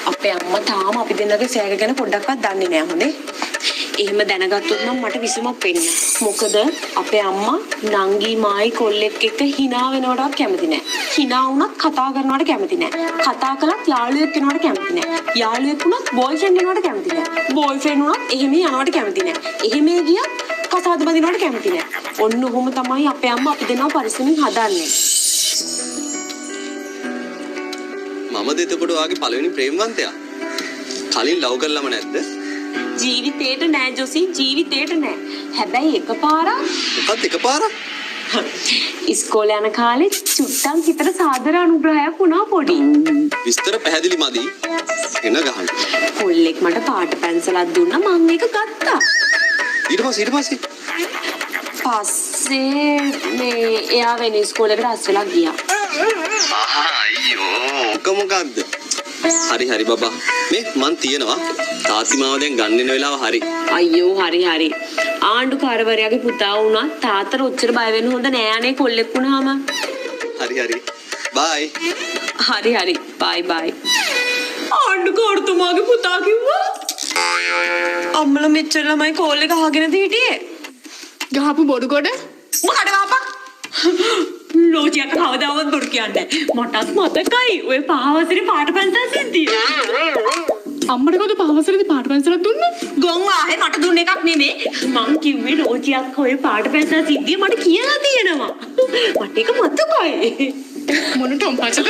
අපේ අම්මා තාම අපි දෙන්නගේ සෑග ගැන පොඩ්ඩක්වත් දන්නේ නැහැ හොඳේ. එහෙම දැනගත්තොත් නම් මට විසමක් වෙන්නේ. මොකද අපේ අම්මා නංගි මායි කොල්ලෙක් එක්ක hina වෙනවටවත් කැමති නැහැ. hina වුණත් කතා කරනවට කැමති නැහැ. කතා කළත් යාළුවෙක් වෙනවට කැමති නැහැ. යාළුවෙක් වුණත් බෝයිෆ්‍රෙන්ඩ් වෙනවට කැමති නැහැ. බෝයිෆ්‍රෙන්ඩ් වුණත් එහෙම යනවට කැමති නැහැ. එහෙම ගියත් කසාද බඳිනවට කැමති නැහැ. ඔන්න ඔහොම තමයි අපේ අම්මා අපි දෙන්නව පරිස්සමින් හදන්නේ. මමද එතකොට ඔයාගේ පළවෙනි ප්‍රේමවන්තයා. කලින් ලව් කරලම නැද්ද? ජීවිතේට නෑ ජොසි ජීවිතේට නෑ. හැබැයි එකපාරක් මොකක්ද එකපාරක්? ඉස්කෝලේ යන කාලේ චුට්ටක් හිතට සාදර අනුග්‍රහයක් වුණා පොඩි. විස්තර පැහැදිලි මදි. එන ගහන්න. කොල්ලෙක් මට පාට පැන්සලක් දුන්නා මම ඒක ගත්තා. ඊට පස්සේ පස්සේ මේ එයා වෙන ඉස්කෝලේකට අස් වෙලා ගියා. අයියෝ ඔක මොකක්ද? හරි බබා මේ මං තියනවා තාත්ති මාව දැන් ගන්න වෙන වෙලාව හරි. අයියෝ හරි ආණ්ඩුකාරවරයාගේ පුතා වුණා තාත්තට ඔච්චර බය වෙන්න හොඳ නෑ අනේ කොල්ලෙක් වුණාම. හරි බයි. හරි බයි. ආණ්ඩුකාරතුමාගේ පුතා කිව්වා. අම්මලා මෙච්චර ළමයි කෝල් එක අහගෙනද හිටියේ? ගහපු බොරු කොට මොකද වාපා? ලෝජියක් කවදාවත් බොරු කියන්නේ මටත් මතකයි ඔය පහවසරේ පාට පැන්සල් සිද්ධිය. අම්මට කවුද පහවසරේදී පාට පැන්සලක් දුන්නේ? ගොන් ආයේ මට දුන්න එකක් නෙමෙයි. මං කිව්වේ ලෝජියක් ඔය පාට පැන්සල් සිද්ධිය මට කියලා තියෙනවා. මට ඒක මතකයි. මොන ටොම්පචද?